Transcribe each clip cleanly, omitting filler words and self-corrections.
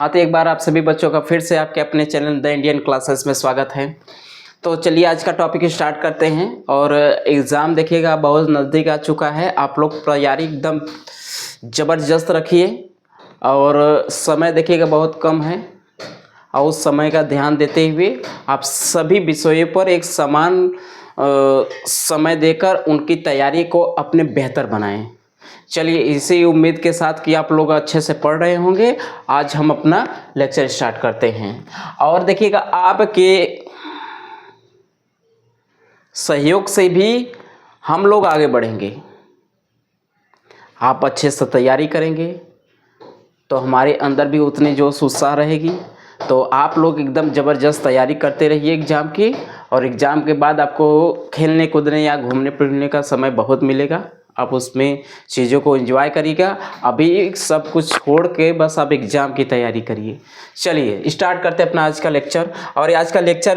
हाँ, तो एक बार आप सभी बच्चों का फिर से आपके अपने चैनल द इंडियन क्लासेस में स्वागत है। तो चलिए आज का टॉपिक स्टार्ट करते हैं। और एग्ज़ाम देखिएगा बहुत नज़दीक आ चुका है। आप लोग तैयारी एकदम ज़बरदस्त रखिए और समय देखिएगा बहुत कम है और उस समय का ध्यान देते हुए आप सभी विषयों पर एक समान समय देकर उनकी तैयारी को अपने बेहतर बनाएं। चलिए इसी उम्मीद के साथ कि आप लोग अच्छे से पढ़ रहे होंगे, आज हम अपना लेक्चर स्टार्ट करते हैं। और देखिएगा आपके सहयोग से भी हम लोग आगे बढ़ेंगे। आप अच्छे से तैयारी करेंगे तो हमारे अंदर भी उतनी जोश उत्साह रहेगी। तो आप लोग एकदम ज़बरदस्त तैयारी करते रहिए एग्ज़ाम की, और एग्ज़ाम के बाद आपको खेलने कूदने या घूमने फिरने का समय बहुत मिलेगा। आप उसमें चीज़ों को एंजॉय करिएगा। अभी सब कुछ छोड़ के बस आप एग्ज़ाम की तैयारी करिए। चलिए स्टार्ट करते हैं अपना आज का लेक्चर। और आज का लेक्चर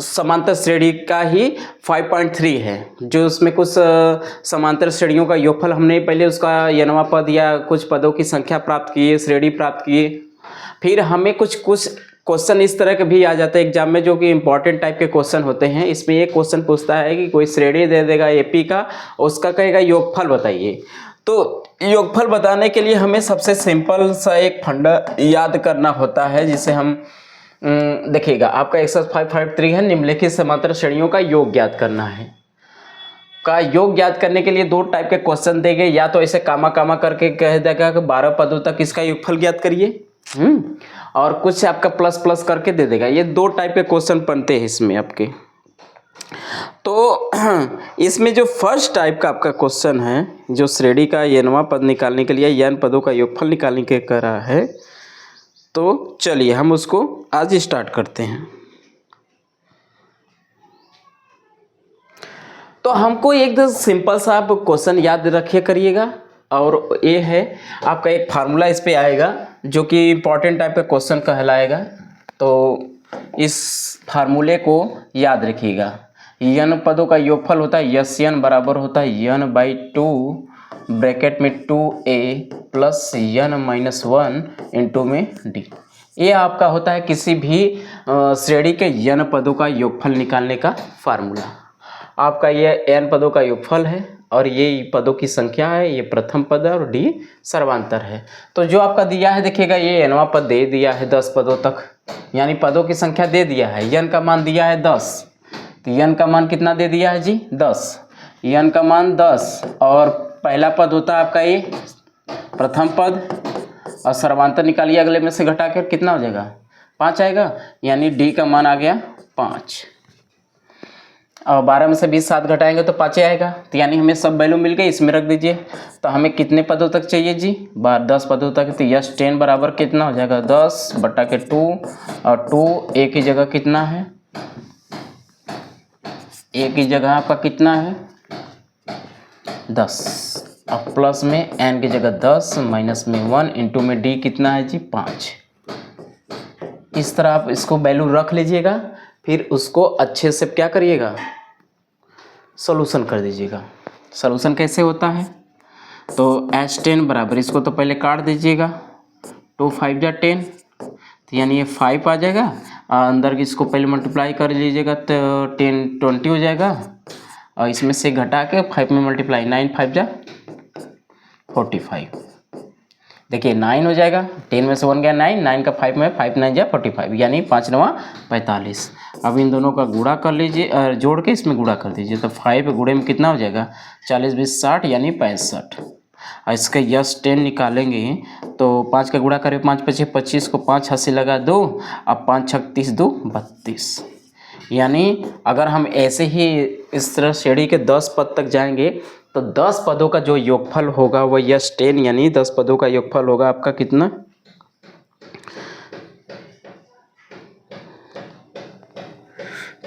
समांतर श्रेणी का ही 5.3 है, जो उसमें कुछ समांतर श्रेणियों का योगफल हमने पहले उसका यनवा पद या कुछ पदों की संख्या प्राप्त किए, श्रेणी प्राप्त किए। फिर हमें कुछ क्वेश्चन इस तरह के भी आ जाते हैं एग्जाम में जो कि इंपॉर्टेंट टाइप के क्वेश्चन होते हैं। इसमें एक क्वेश्चन पूछता है कि कोई श्रेणी दे देगा एपी का, उसका कहेगा योगफल बताइए। तो योगफल बताने के लिए हमें सबसे सिंपल सा एक फंडा याद करना होता है, जिसे हम देखिएगा आपका एक्सरसाइज 553 है, निम्नलिखित समांतर श्रेणियों का योग ज्ञात करना है। का योग ज्ञात करने के लिए दो टाइप के क्वेश्चन देंगे, या तो ऐसे कामा कामा करके कह देगा कि 12 पदों तक इसका योगफल ज्ञात करिए, और कुछ आपका प्लस प्लस करके दे देगा। ये दो टाइप के क्वेश्चन बनते हैं इसमें आपके। तो इसमें जो फर्स्ट टाइप का आपका क्वेश्चन है, जो श्रेणी का एनवां पद निकालने के लिए एन पदों का योगफल निकालने के करा है, तो चलिए हम उसको आज स्टार्ट करते हैं। तो हमको एकदम सिंपल सा आप क्वेश्चन याद रखिए करिएगा, और ये है आपका एक फार्मूला इस पे आएगा जो कि इम्पॉर्टेंट टाइप का क्वेश्चन कहलाएगा। तो इस फार्मूले को याद रखिएगा। यन पदों का योगफल होता है यस यन बराबर होता है यन बाई 2 ब्रैकेट में 2a प्लस यन माइनस 1 इंटू में d। ये आपका होता है किसी भी श्रेणी के यन पदों का योगफल निकालने का फार्मूला। आपका ये n पदों का योगफल है और ये पदों की संख्या है, ये प्रथम पद है और d सर्वांतर है। तो जो आपका दिया है देखिएगा, ये nवां पद दे दिया है 10 पदों तक, यानी पदों की संख्या दे दिया है। n का मान दिया है 10, तो n का मान कितना दे दिया है जी 10, n का मान 10। और पहला पद होता है आपका ये प्रथम पद, और सर्वांतर निकालिए अगले में से घटा कर कितना हो जाएगा 5 आएगा, यानी d का मान आ गया 5। और 12 में से 20 7 घटाएंगे तो 5 आएगा, तो यानी हमें सब वैल्यू मिल गई, इसमें रख दीजिए। तो हमें कितने पदों तक चाहिए जी 10 पदों तक। तो यस 10 बराबर कितना हो जाएगा 10 बटा के 2, और 2 a की जगह कितना है, a की जगह आपका कितना है 10, अब प्लस में n की जगह 10 माइनस में 1 इंटू में d कितना है जी 5। इस तरह आप इसको वैल्यू रख लीजिएगा, फिर उसको अच्छे से क्या करिएगा सॉल्यूशन कर दीजिएगा। सॉल्यूशन कैसे होता है, तो h10 बराबर, इसको तो पहले काट दीजिएगा, 2 5 जा 10, तो यानी ये 5 आ जाएगा। अंदर इसको पहले मल्टीप्लाई कर लीजिएगा तो 10 20 हो जाएगा, और इसमें से घटा के 5 में मल्टीप्लाई 9 5 जा 45। देखिए 9 हो जाएगा, 10 में से 1 गया 9, 9 का 5 में 5 9 जा 45, यानी 5 9 45। अब इन दोनों का गुणा कर लीजिए, जोड़ के इसमें गुणा कर दीजिए, तो 5 गुणे में कितना हो जाएगा 40 20 60 यानी 65। और इसका यस 10 निकालेंगे तो 5 का गुणा करें 5 5 25 को 5 हाथ से लगा 2, अब 5 6 30 2 32। यानी अगर हम ऐसे ही इस तरह श्रेणी के 10 पद तक जाएंगे तो 10 पदों का जो योगफल होगा वह यस 10, यानी 10 पदों का योगफल होगा आपका कितना,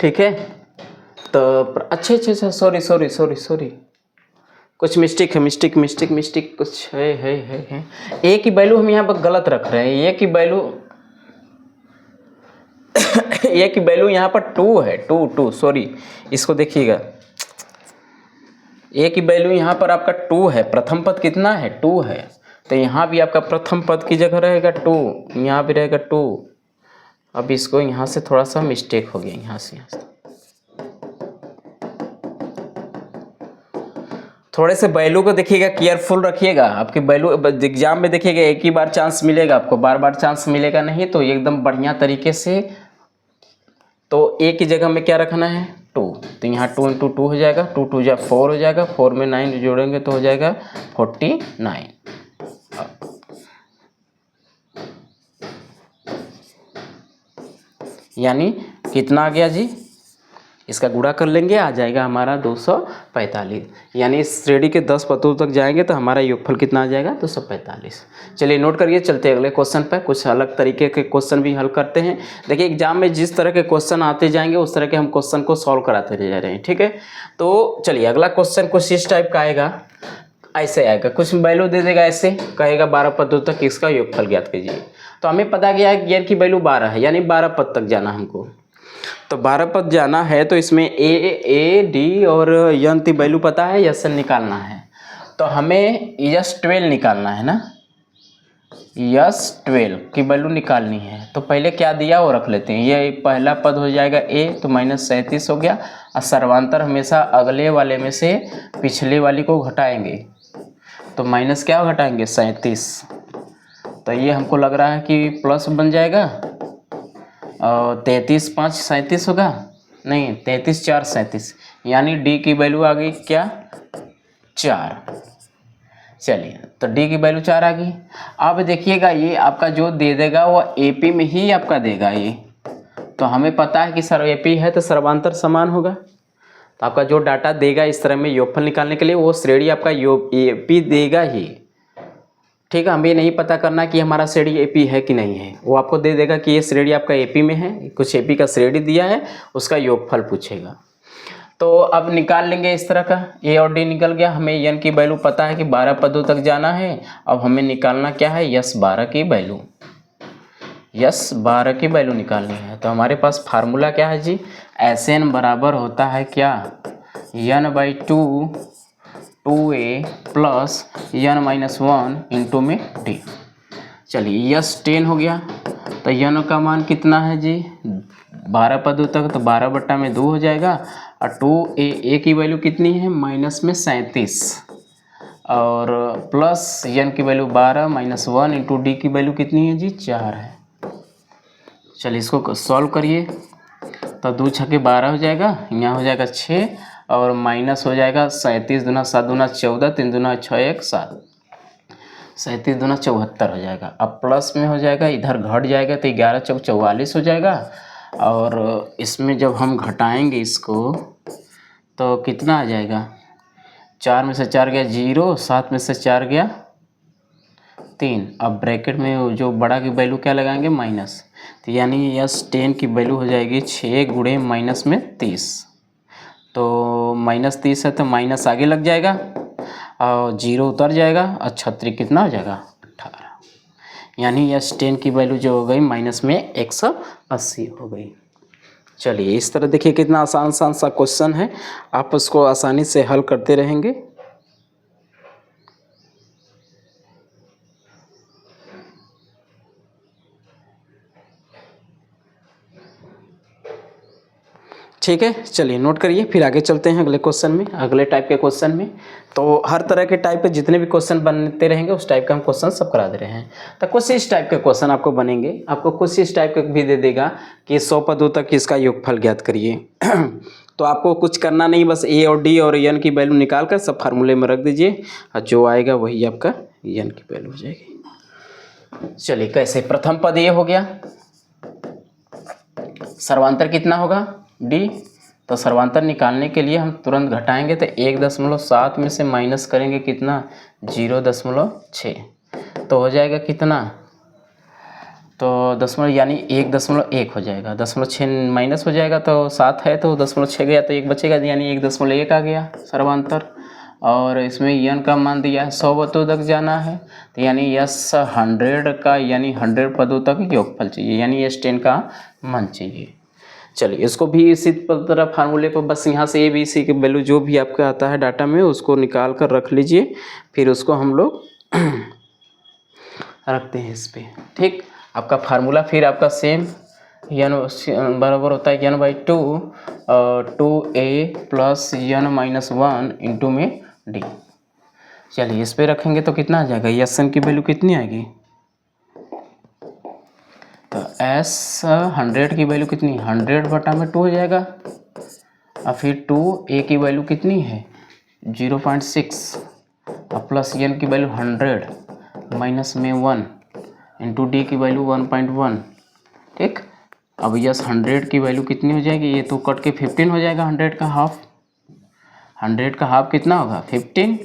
ठीक है। तो अच्छे सॉरी कुछ मिस्टेक है, मिस्टेक कुछ है। ए की वैल्यू हम यहाँ पर गलत रख रहे हैं। ए की वैल्यू यहाँ पर 2 है, 2 सॉरी, इसको देखिएगा। ए की वैल्यू यहाँ पर आपका 2 है, प्रथम पद कितना है 2 है, तो यहाँ भी आपका प्रथम पद की जगह रहेगा 2, यहाँ भी रहेगा 2। अब इसको यहाँ से थोड़ा सा मिस्टेक हो गया, यहाँ से थोड़े से वैल्यू को देखिएगा, केयरफुल रखिएगा। आपके वैल्यू एग्जाम में देखिएगा एक ही बार चांस मिलेगा आपको, बार बार चांस मिलेगा नहीं। तो एकदम बढ़िया तरीके से तो ए की जगह में क्या रखना है 2, तो यहाँ 2 × 2 हो जाएगा, 2 × 2 = 4 हो जाएगा, 4 में 9 जोड़ेंगे तो हो जाएगा 49। यानी कितना आ गया जी, इसका गुणा कर लेंगे, आ जाएगा हमारा 245। यानी इस श्रेणी के 10 पदों तक जाएंगे तो हमारा योगफल कितना आ जाएगा 245। चलिए नोट करिए, चलते हैं अगले क्वेश्चन पर। कुछ अलग तरीके के क्वेश्चन भी हल करते हैं। देखिए एग्जाम में जिस तरह के क्वेश्चन आते जाएंगे उस तरह के हम क्वेश्चन को सॉल्व कराते जा रहे हैं, ठीक है। तो चलिए अगला क्वेश्चन कुछ इस टाइप का आएगा, ऐसे आएगा, कुछ वैल्यू दे देगा, ऐसे कहेगा 12 पदों तक इसका योगफल ज्ञात कीजिए। तो हमें पता गया है कि यार की वैल्यू 12 है, यानी 12 पद तक जाना हमको। तो 12 पद जाना है तो इसमें ए डी और यन की वैल्यू पता है, यस निकालना है। तो हमें यस 12 निकालना है ना, यस 12 की वैल्यू निकालनी है। तो पहले क्या दिया वो रख लेते हैं। ये पहला पद हो जाएगा ए, तो -37 हो गया। और सर्वांतर हमेशा अगले वाले में से पिछले वाली को घटाएंगे, तो माइनस क्या घटाएंगे 37। तो ये हमको लग रहा है कि प्लस बन जाएगा, और 33 × 5 = 37 होगा, नहीं 33 × 4 = 37, यानी डी की वैल्यू आ गई क्या 4। चलिए तो डी की वैल्यू 4 आ गई। अब देखिएगा ये आपका जो दे देगा वो एपी में ही आपका देगा ये। तो हमें पता है कि सर एपी है तो सर्वांतर समान होगा। तो आपका जो डाटा देगा इस तरह में योगफल निकालने के लिए वो श्रेणी आपका एपी देगा ही, ठीक है। हमें नहीं पता करना कि हमारा श्रेणी एपी है कि नहीं है, वो आपको दे देगा कि ये श्रेणी आपका एपी में है, कुछ एपी का श्रेणी दिया है, उसका योगफल पूछेगा। तो अब निकाल लेंगे इस तरह का, ए और डी निकल गया। हमें यन की वैल्यू पता है कि 12 पदों तक जाना है। अब हमें निकालना क्या है, यस 12 की वैल्यू, यस 12 की वैल्यू निकालनी है। तो हमारे पास फार्मूला क्या है जी, एस एन बराबर होता है क्या n/2 2a plus n-1 into में डी। चलिए यस 10 हो गया, तो यन का मान कितना है जी 12 पदों तक, तो 12/2 हो जाएगा। और 2a की वैल्यू कितनी है -37, और प्लस यन की वैल्यू 12 -1 इंटू डी की वैल्यू कितनी है जी 4 है। चलिए इसको सॉल्व करिए, तो 2 × 6 = 12 हो जाएगा, यहाँ हो जाएगा 6, और माइनस हो जाएगा 37 दूना 7 दूना 14, 3 दूना 6 1 7, 37 दूना 74 हो जाएगा। अब प्लस में हो जाएगा, इधर घट जाएगा तो 11 × 4 = 44 हो जाएगा। और इसमें जब हम घटाएंगे इसको तो कितना आ जाएगा, 4 में से 4 गया 0, 7 में से 4 गया 3। अब ब्रैकेट में जो बड़ा की वैल्यू क्या लगाएंगे माइनस, तो यानी यस 10 की वैल्यू हो जाएगी 6 × -30। तो -30 है तो माइनस आगे लग जाएगा और 0 उतर जाएगा, और 36 कितना हो जाएगा 18। यानी यस 10 की वैल्यू जो हो गई -180 हो गई। चलिए इस तरह देखिए कितना आसान सा क्वेश्चन है, आप उसको आसानी से हल करते रहेंगे। ठीक है, चलिए नोट करिए, फिर आगे चलते हैं अगले क्वेश्चन में, अगले टाइप के क्वेश्चन में। तो हर तरह के टाइप के जितने भी क्वेश्चन बनते रहेंगे उस टाइप का हम क्वेश्चन सब करा दे रहे हैं। तो कुछ इस टाइप के क्वेश्चन आपको बनेंगे, आपको कुछ इस टाइप के भी दे देगा कि 100 पदों तक इसका योगफल ज्ञात करिए। तो आपको कुछ करना नहीं, बस ए और डी और एन की वैल्यू निकाल कर सब फार्मूले में रख दीजिए, और जो आएगा वही आपका एन की वैल्यू हो जाएगी। चलिए कैसे, प्रथम पद ये हो गया, सर्वांतर कितना होगा डी। तो सर्वांतर निकालने के लिए हम तुरंत घटाएंगे, तो 1.7 में से माइनस करेंगे कितना 0.6, तो हो जाएगा कितना, तो दशमलव यानी 1.1 हो जाएगा, 0.6 माइनस हो जाएगा, तो 7 है तो 0.6 गया तो 1 बचेगा, यानी 1.1 आ गया सर्वांतर। और इसमें यन का मान दिया है 100 पदों तक जाना है, तो यानी यस 100 का यानी 100 पदों तक योगफल चाहिए, यानी यस 10 का मान चाहिए। चलिए इसको भी इसी तरह फार्मूले पर बस यहाँ से ए बी सी की वैल्यू जो भी आपका आता है डाटा में उसको निकाल कर रख लीजिए, फिर उसको हम लोग रखते हैं इस पे। ठीक, आपका फार्मूला फिर आपका सेम यन बराबर होता है यन by 2 2a plus N minus 1 into में डी। चलिए इस पे रखेंगे तो कितना आ जाएगा, यस एन की वैल्यू कितनी आएगी, तो एस 100 की वैल्यू कितनी 100 बटा में 2 हो जाएगा, और फिर 2 ए की वैल्यू कितनी है 0.6 और प्लस एन की वैल्यू 100 माइनस में 1 इंटू डी की वैल्यू 1.1। ठीक, अब यस 100 की वैल्यू कितनी हो जाएगी, ये तो कट के 15 हो जाएगा, 100 का हाफ, 100 का हाफ कितना होगा 15,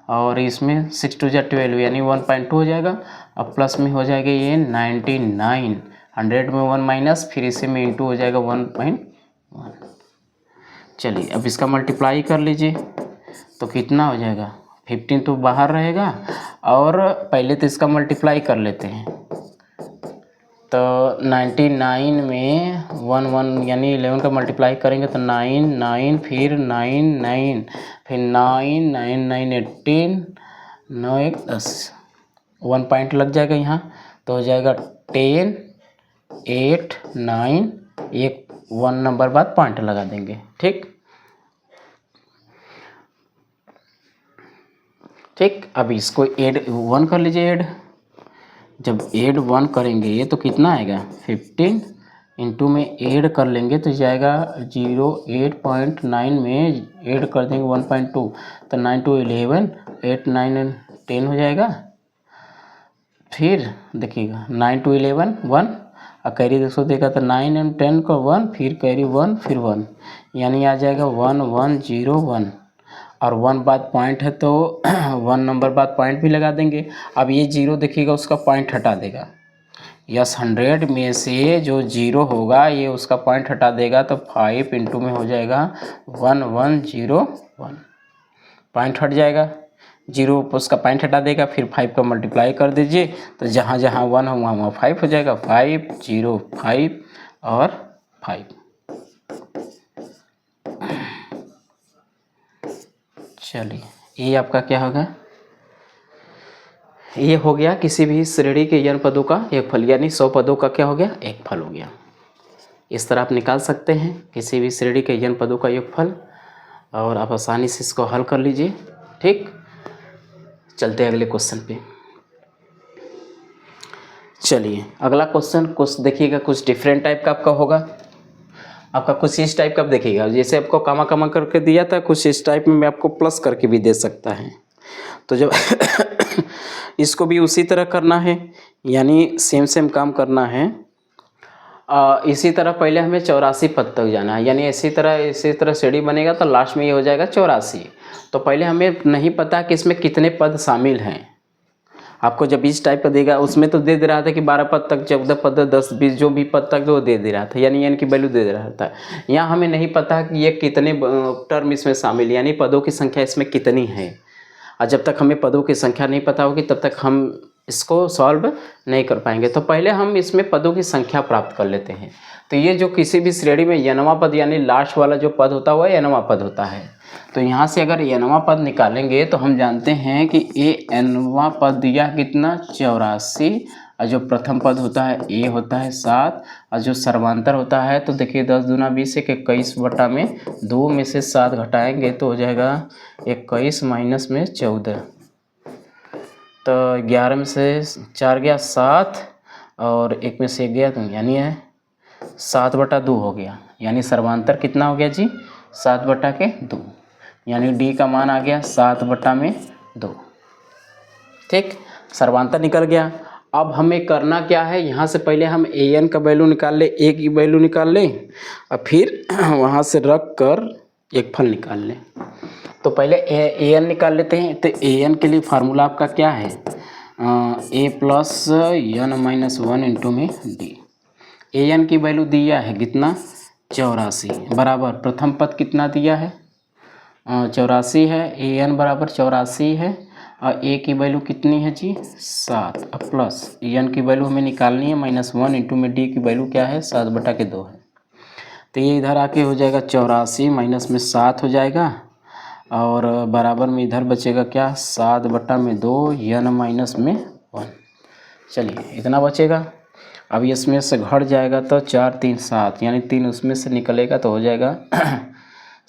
और इसमें 6 2 12 यानी 1.2 हो जाएगा। अब प्लस में हो जाएगा ये 99, 100 में 1 माइनस, फिर इसी में इंटू हो जाएगा 1.1। चलिए अब इसका मल्टीप्लाई कर लीजिए तो कितना हो जाएगा, 15 तो बाहर रहेगा, और पहले तो इसका मल्टीप्लाई कर लेते हैं, तो 99 में 1 1 यानी 11 का मल्टीप्लाई करेंगे तो 9 9 फिर 9 9 फिर 9 9 9 18 9 1 10, 1 पॉइंट लग जाएगा यहाँ, तो हो जाएगा 10 8 9, एक 1 नंबर बाद पॉइंट लगा देंगे। ठीक, ठीक, अब इसको ऐड 1 कर लीजिए ऐड, जब ऐड 1 करेंगे ये तो कितना आएगा 15 इंटू में ऐड कर लेंगे तो जाएगा 08.9 में ऐड कर देंगे 1.2, तो 9 2 11 8 9 10 हो जाएगा। फिर देखिएगा 9 2 11 1 और कैरी 200 देगा तो 9 और 10 को 1 फिर कैरी 1 फिर 1 यानी आ जाएगा 1 1 0 1, और 1 बाद पॉइंट है तो 1 नंबर बाद पॉइंट भी लगा देंगे। अब ये 0 देखिएगा उसका पॉइंट हटा देगा, यस 100 में से जो 0 होगा ये उसका पॉइंट हटा देगा, तो 5 इंटू में हो जाएगा 1 1 0 1, पॉइंट हट जाएगा, 0 उसका पॉइंट हटा देगा, फिर 5 का मल्टीप्लाई कर दीजिए तो जहाँ जहाँ 1 हो वहाँ 5 हो जाएगा, 5 0 5 और 5। चलिए ये आपका क्या होगा, ये हो गया किसी भी श्रेणी के n पदों का एक फल, यानी 100 पदों का क्या हो गया एक फल हो गया। इस तरह आप निकाल सकते हैं किसी भी श्रेणी के n पदों का योगफल, और आप आसानी से इसको हल कर लीजिए। ठीक, चलते हैं अगले क्वेश्चन पे। चलिए अगला क्वेश्चन कुछ देखिएगा, कुछ डिफरेंट टाइप का आपका होगा, आपका कुछ इस टाइप का देखिएगा, जैसे आपको कामा कामा करके दिया था कुछ इस टाइप में आपको प्लस करके भी दे सकता है। तो जब इसको भी उसी तरह करना है, यानी सेम काम करना है। इसी तरह पहले हमें 84 पद तक जाना है, यानी इसी तरह सीढ़ी बनेगा तो लास्ट में ये हो जाएगा 84। तो पहले हमें नहीं पता कि इसमें कितने पद शामिल हैं, आपको जब इस टाइप का देगा उसमें तो दे रहा था कि 12 पद तक 14 पद 10 20 जो भी पद तक वो दे रहा था, यानी n की वैल्यू दे रहा था। यहाँ हमें नहीं पता कि ये कितने टर्म इसमें शामिल, यानी पदों की संख्या इसमें कितनी है, और जब तक हमें पदों की संख्या नहीं पता होगी तब तक हम इसको सॉल्व नहीं कर पाएंगे। तो पहले हम इसमें पदों की संख्या प्राप्त कर लेते हैं। तो ये जो किसी भी श्रेणी में n वां पद यानी लास्ट वाला जो पद होता है वह n वां पद होता है। तो यहाँ से अगर n वां पद निकालेंगे तो हम जानते हैं कि n वां पद दिया कितना 84, और जो प्रथम पद होता है a होता है 7, और जो सर्वांतर होता है तो देखिए 10 दूना 20 21 बटा में 2 में से 7 घटाएंगे तो हो जाएगा 21 माइनस में 14, तो 11 में से 4 गया 7 और 1 में से 1 गया तो यानी है 7 बटा 2 हो गया, यानी सर्वांतर कितना हो गया जी 7 बटा के 2, यानी डी का मान आ गया 7 बटा में 2। ठीक, सर्वांतर निकल गया। अब हमें करना क्या है, यहाँ से पहले हम an का वैल्यू निकाल लें, a की वैल्यू निकाल लें, और फिर वहाँ से रख कर एक फल निकाल लें। तो पहले an निकाल लेते हैं। तो an के लिए फार्मूला आपका क्या है, a plus n minus 1 into में d। an की वैल्यू दिया है कितना 84, बराबर प्रथम पद कितना दिया है 84 है, an बराबर 84 है, और a की वैल्यू कितनी है जी 7, अब प्लस n की वैल्यू हमें निकालनी है -1 इंटू में d की वैल्यू क्या है 7 बटा के 2 है। तो ये इधर आके हो जाएगा 84 माइनस में 7 हो जाएगा, और बराबर में इधर बचेगा क्या 7 बटा में 2 n माइनस में 1। चलिए इतना बचेगा। अब इसमें से घट जाएगा तो 4 3 7, यानी 3 उसमें से निकलेगा तो हो जाएगा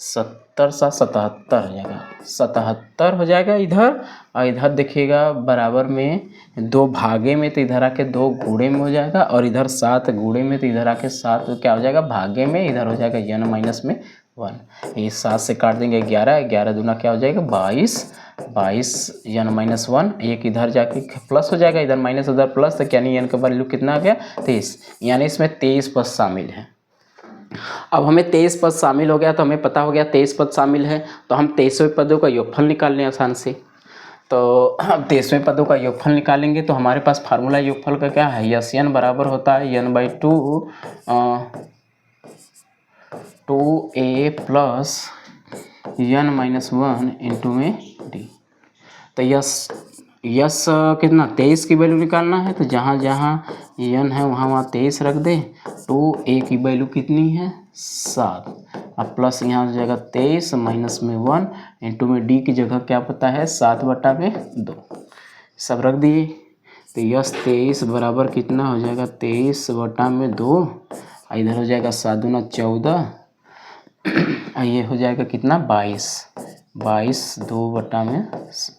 70 सा 77 हो जाएगा, 77 हो जाएगा इधर। और इधर देखिएगा बराबर में 2 भागे में, तो इधर आके 2 गुणे में हो जाएगा, और इधर 7 गुणे में, तो इधर आके 7 क्या हो जाएगा भागे में, इधर हो जाएगा n माइनस में 1। ये 7 से काट देंगे 11, 11 दूना क्या हो जाएगा 22, 22 n माइनस 1, एक इधर जाके प्लस हो जाएगा, इधर माइनस उधर प्लस, तो यानी n का वैल्यू कितना आ गया 23, यानी इसमें 23 पद शामिल है। अब हमें 23 पद शामिल हो गया, तो हमें पता हो गया 23 पद शामिल है, तो हम 23वें पदों का योगफल निकाल लें आसान से। तो हम 23वें पदों का योगफल निकालेंगे, तो हमारे पास फार्मूला योगफल का क्या है, यस n बराबर होता है n/2 2a plus n minus 1 into में डी। तो यस कितना 23 की वैल्यू निकालना है, तो जहाँ जहाँ n है वहाँ 23 रख दे। 2a की वैल्यू कितनी है 7, अब प्लस यहाँ हो जाएगा 23 माइनस में 1 इंटू में डी की जगह क्या पता है 7/2 सब रख दिए। तो यस 23 बराबर कितना हो जाएगा 23/2, इधर हो जाएगा 7 दूना 14, ये हो जाएगा कितना 22,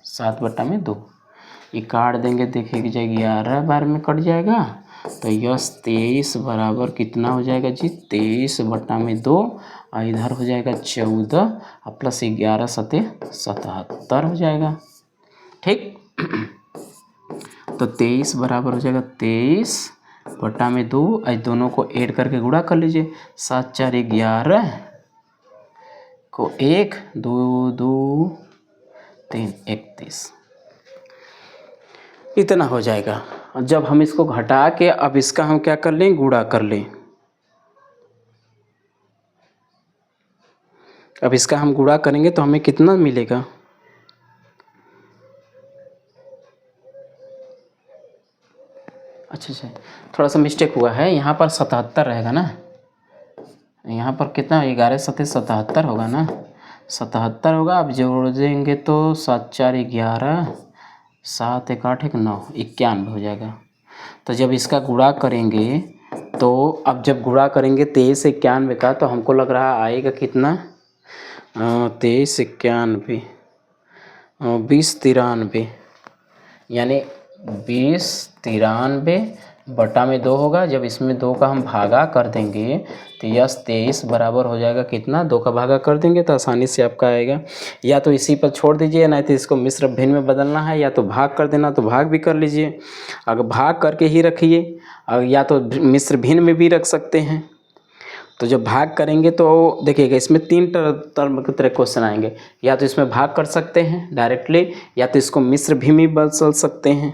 7/2, ये काट देंगे, देखिए कि 11 बार में कट जाएगा। तो यस 23 बराबर कितना हो जाएगा जी 23/2, और इधर हो जाएगा 14 और प्लस 11 सते 77 हो जाएगा। ठीक तो 23 बराबर हो जाएगा 23/2, और दोनों को ऐड करके गुणा कर लीजिए, 7 4 11 को 1 2 2 3 31, इतना हो जाएगा। जब हम इसको घटा के अब इसका हम क्या कर लें गुणा कर लें, अब इसका हम गुणा करेंगे तो हमें कितना मिलेगा, अच्छा थोड़ा सा मिस्टेक हुआ है, यहाँ पर 77 रहेगा ना, यहाँ पर कितना 11 सते 77 होगा ना, 77 होगा। अब जोड़ देंगे तो 7 4 11, 7 1 8 1 9, 91 हो जाएगा। तो जब इसका गुणा करेंगे, तो अब जब गुणा करेंगे 23 से 91 का, तो हमको लग रहा आएगा कितना 23 91 20 93, यानी 20 93/2 होगा। जब इसमें 2 का हम भागा कर देंगे तो यस 23 बराबर हो जाएगा कितना 2 का भागा कर देंगे तो आसानी से आपका आएगा। या तो इसी पर छोड़ दीजिए, नहीं तो इसको मिश्र भिन्न में बदलना है, या तो भाग कर देना तो भाग भी कर लीजिए, अगर भाग करके ही रखिए, या तो मिश्र भिन्न में भी रख सकते हैं। तो जब भाग करेंगे तो देखिएगा इसमें 3 टर्म की तरह क्वेश्चन आएंगे, या तो इसमें भाग कर सकते हैं डायरेक्टली, या तो इसको मिश्र भिन्न भी बदल सकते हैं।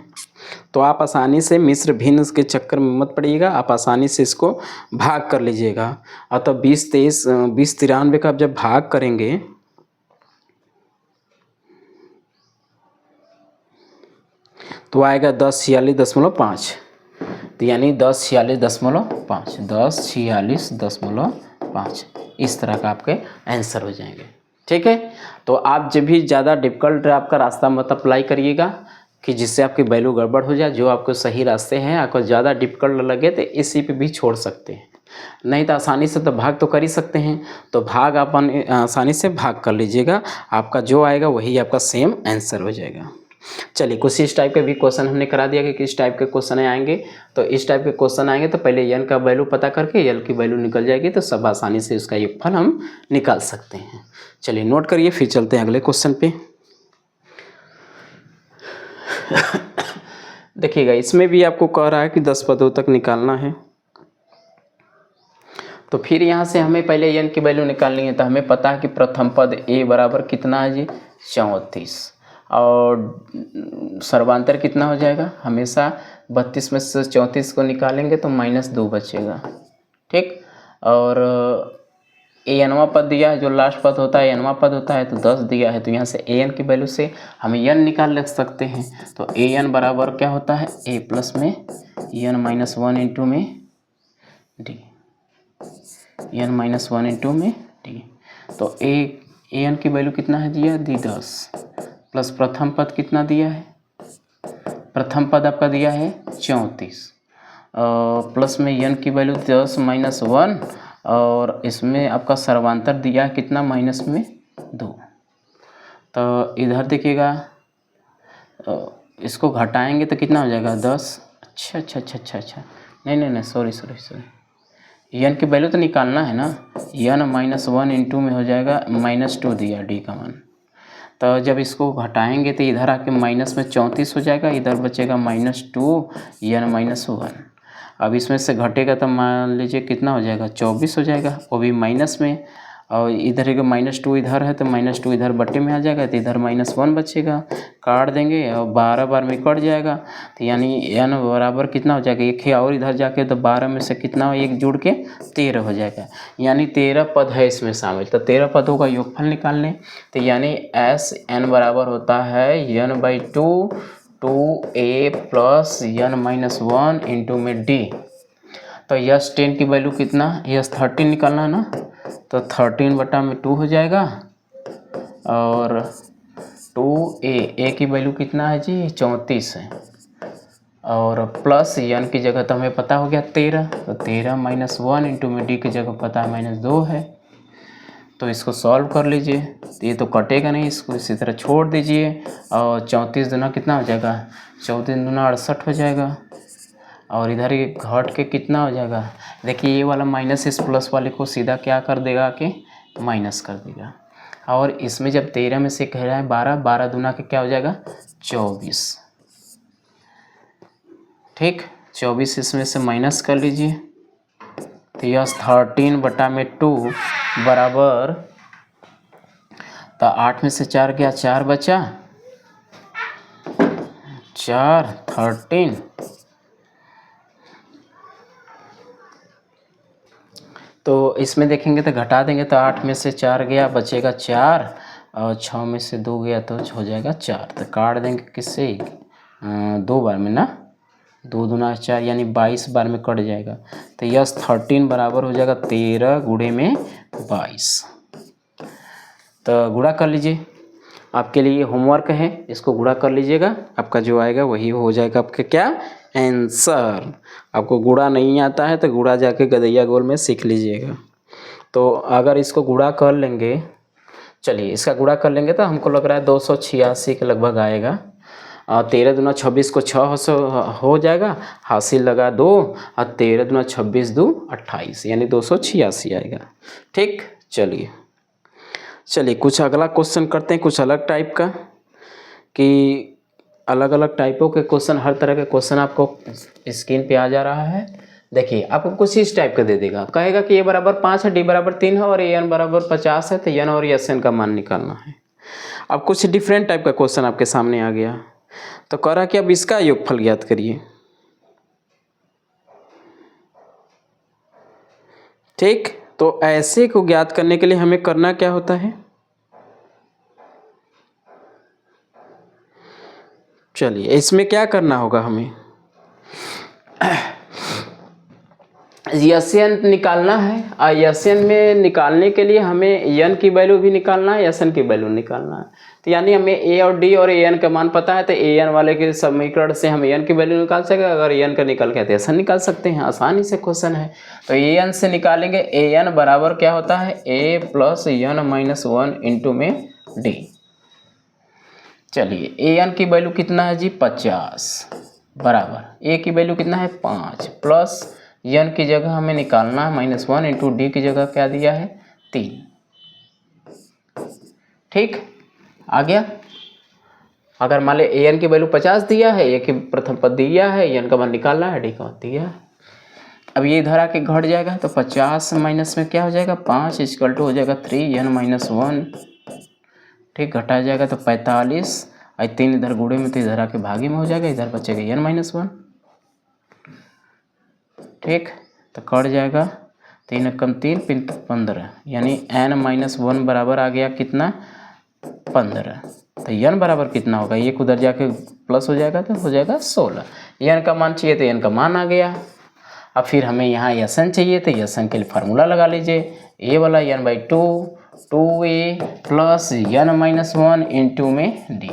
तो आप आसानी से मिश्र भिन्न के चक्कर में मत पड़िएगा, आप आसानी से इसको भाग कर लीजिएगा। अतः 20 93 का जब भाग करेंगे तो आएगा 1046.5, तो यानी 1046.5, 1046.5 इस तरह का आपके आंसर हो जाएंगे। ठीक है, तो आप जब भी ज़्यादा डिफ़िकल्ट आपका रास्ता मत अप्लाई करिएगा कि जिससे आपकी वैल्यू गड़बड़ हो जाए। जो आपको सही रास्ते हैं, आपको ज़्यादा डिफ़िकल्ट लगे तो इसी पे भी छोड़ सकते हैं, नहीं तो आसानी से तो भाग तो कर ही सकते हैं। तो भाग अपन आसानी से भाग कर लीजिएगा, आपका जो आएगा वही आपका सेम आंसर हो जाएगा। चलिए कुछ इस टाइप के भी क्वेश्चन हमने करा दिया कि किस टाइप के क्वेश्चन आएंगे। तो इस टाइप के क्वेश्चन आएंगे तो पहले n का वैल्यू पता करके l की वैल्यू निकल जाएगी, तो सब आसानी से उसका योगफल हम निकाल सकते हैं। चलिए नोट करिए, फिर चलते हैं अगले क्वेश्चन पे। देखिएगा इसमें भी आपको कह रहा है कि 10 पदों तक निकालना है, तो फिर यहाँ से हमें पहले n की वैल्यू निकालनी है। तो हमें पता है कि प्रथम पद a बराबर कितना है जी 34, और सर्वांतर कितना हो जाएगा, हमेशा 32 में से 34 को निकालेंगे तो -2 बचेगा। ठीक, और एनवा पद दिया है, जो लास्ट पद होता है एनवा पद होता है, तो 10 दिया है, तो यहाँ से an की वैल्यू से हम n निकाल ले सकते हैं। तो an बराबर क्या होता है a प्लस में n माइनस 1 इंटू में d, n माइनस 1 इंटू में d। तो an की वैल्यू कितना है दिया दी 10, प्लस प्रथम पद कितना दिया है प्रथम पद आपका दिया है 34 प्लस में n की वैल्यू 10 माइनस 1 और इसमें आपका सर्वांतर दिया है कितना माइनस में 2। तो इधर देखिएगा इसको घटाएंगे तो कितना हो जाएगा 10। अच्छा नहीं सॉरी n की वैल्यू तो निकालना है ना। n माइनस 1 इंटू में हो जाएगा -2 दिया d का मान। तो जब इसको घटाएंगे तो इधर आके माइनस में 34 हो जाएगा, इधर बचेगा -2 n माइनस 1। अब इसमें से घटेगा तो मान लीजिए कितना हो जाएगा 24 हो जाएगा, वो भी माइनस में। और इधर एक -2 इधर है तो -2 इधर बट्टे में आ जाएगा तो इधर -1 बचेगा। काट देंगे और 12 बार में कट जाएगा तो यानी n बराबर कितना हो जाएगा, एक है और इधर जाके तो 12 में से कितना एक जुड़ के 13 हो जाएगा। यानी 13 पद है इसमें शामिल। तो 13 पदों का योगफल निकाल लें तो यानी Sn बराबर होता है n/2 2a plus n-1 into में d। तो यस 10 की वैल्यू कितना, यस 13 निकालना है ना, तो 13/2 हो जाएगा और 2a की वैल्यू कितना है जी 34 है और प्लस n की जगह तो हमें पता हो गया 13, तो 13 माइनस 1 इंटू में d की जगह पता है -2 है। तो इसको सॉल्व कर लीजिए तो ये तो कटेगा नहीं, इसको इसी तरह छोड़ दीजिए और 34 दूना कितना हो जाएगा 34 दूना 68 हो जाएगा और इधर ये घट के कितना हो जाएगा। देखिए ये वाला माइनस इस प्लस वाले को सीधा क्या कर देगा कि माइनस कर देगा। और इसमें जब 13 में से कह रहा है 12 दूना के क्या हो जाएगा 24। ठीक 24 इसमें से माइनस कर लीजिए तो यस 13/2 बराबर, तो 8 में से 4 गया 4 बचा 4 13 तो इसमें देखेंगे तो घटा देंगे तो 8 में से 4 गया बचेगा 4 और 6 में से 2 गया तो हो जाएगा 4। तो काट देंगे किससे 2 बार में ना, 2 दूना 4 यानी 22 बार में कट जाएगा। तो यस 13 बराबर हो जाएगा 13 गुणे में 22। तो गुणा कर लीजिए, आपके लिए होमवर्क है, इसको गुणा कर लीजिएगा, आपका जो आएगा वही हो जाएगा आपका क्या आंसर। आपको गुणा नहीं आता है तो गुणा जाके गदैया गोल में सीख लीजिएगा। तो अगर इसको गुणा कर लेंगे, चलिए इसका गुणा कर लेंगे तो हमको लग रहा है 286 के लगभग आएगा। 13 दूना 26 को 6 हो जाएगा, हासिल लगा 2 और 13 दूना 26 2 28 यानी 286 आएगा। ठीक चलिए कुछ अगला क्वेश्चन करते हैं, कुछ अलग टाइप का, कि अलग अलग टाइपों के क्वेश्चन, हर तरह के क्वेश्चन आपको स्क्रीन पे आ जा रहा है। देखिए आपको कुछ इस टाइप का दे देगा, कहेगा कि a बराबर 5 है, d बराबर 3 है और an बराबर 50 है, तो n और sn का मान निकालना है। अब कुछ डिफरेंट टाइप का क्वेश्चन आपके सामने आ गया, तो कह रहा कि अब इसका योगफल ज्ञात करिए। ठीक, तो ऐसे को ज्ञात करने के लिए हमें करना क्या होता है, चलिए इसमें क्या करना होगा, हमें यसन निकालना है और यसन में निकालने के लिए हमें n की वैल्यू भी निकालना है, यसन की वैल्यू निकालना है। तो यानी हमें a और d और an का मान पता है, तो an वाले के समीकरण से हम n की वैल्यू निकाल सकेंगे। अगर n का निकल के तो यसन निकाल सकते हैं, आसानी से क्वेश्चन है। तो an से निकालेंगे, an बराबर क्या होता है a प्लस n-1 इंटू में d। चलिए an की वैल्यू कितना है जी 50 बराबर a की वैल्यू कितना है 5 प्लस n की जगह हमें निकालना है -1 इंटू डी की जगह क्या दिया है 3। ठीक आ गया। अगर मान ले an की वैल्यू 50 दिया है, a की प्रथम पद दिया है, n का मान निकालना है, d का मान दिया है। अब ये इधर आके घट जाएगा तो 50 माइनस में क्या हो जाएगा 5 इक्वल टू हो जाएगा 3n-1। ठीक घटाया जाएगा तो 45 और 3 इधर गुणे में तो इधर आके भागे में हो जाएगा, इधर बचेगा n-1। ठीक तो कट जाएगा 3 कम 3 15 यानी n-1 बराबर आ गया कितना 15। तो n बराबर कितना होगा, एक उधर जाके प्लस हो जाएगा तो हो जाएगा 16। n का मान चाहिए तो n का मान आ गया। अब फिर हमें यहाँ यसन चाहिए तो यसन के लिए फार्मूला लगा लीजिए, a वाला n/2 2a plus n-1 into में d।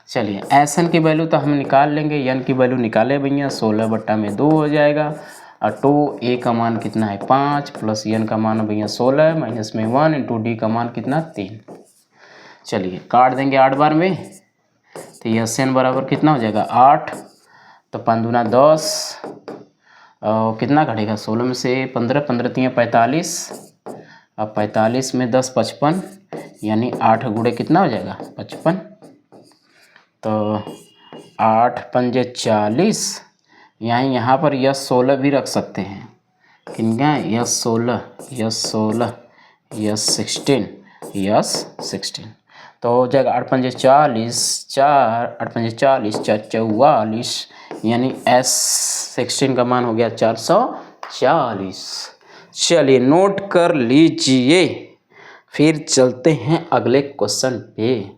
चलिए एस एन की वैल्यू तो हम निकाल लेंगे, एन की वैल्यू निकाले भैया, 16/2 हो जाएगा। और 2 ए का मान कितना है 5 प्लस एन का मान है भैया 16 माइनस में 1 इंटू डी का मान कितना 3। चलिए काट देंगे 8 बार में, तो एस एन बराबर कितना हो जाएगा 8, तो 5 दूना 10 और कितना घटेगा 16 में से 15, 15 3 45, अब 45 में 10 55, यानी 8 गुणे कितना हो जाएगा 55, तो 8 पंजे 40, यहाँ पर यस 16 भी रख सकते हैं, किनका यस 16, यस 16, यस 16, यस 16, तो हो जाएगा 8 पंजे 40, 4 8 पंजे 40, 4 44, यानी एस 16 का मान हो गया 440। चलिए नोट कर लीजिए, फिर चलते हैं अगले क्वेश्चन पे।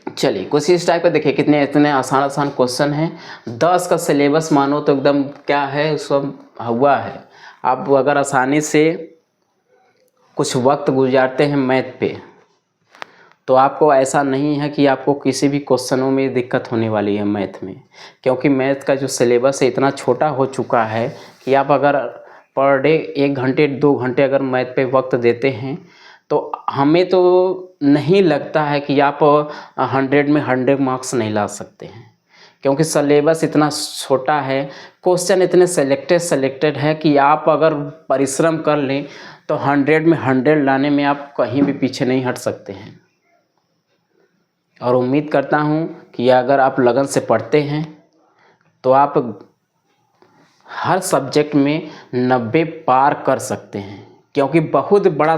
चलिए कुछ इस टाइप का देखिए, कितने इतने आसान आसान क्वेश्चन हैं। 10 का सिलेबस मानो तो एकदम क्या है सब हुआ है। आप अगर आसानी से कुछ वक्त गुजारते हैं मैथ पे, तो आपको ऐसा नहीं है कि आपको किसी भी क्वेश्चनों में दिक्कत होने वाली है मैथ में, क्योंकि मैथ का जो सिलेबस है इतना छोटा हो चुका है कि आप अगर पर डे 1 घंटे 2 घंटे अगर मैथ पे वक्त देते हैं, तो हमें तो नहीं लगता है कि आप 100 में 100 मार्क्स नहीं ला सकते हैं, क्योंकि सिलेबस इतना छोटा है, क्वेश्चन इतने सेलेक्टेड है कि आप अगर परिश्रम कर लें तो 100 में 100 लाने में आप कहीं भी पीछे नहीं हट सकते हैं। और उम्मीद करता हूँ कि अगर आप लगन से पढ़ते हैं तो आप हर सब्जेक्ट में 90 पार कर सकते हैं, क्योंकि बहुत बड़ा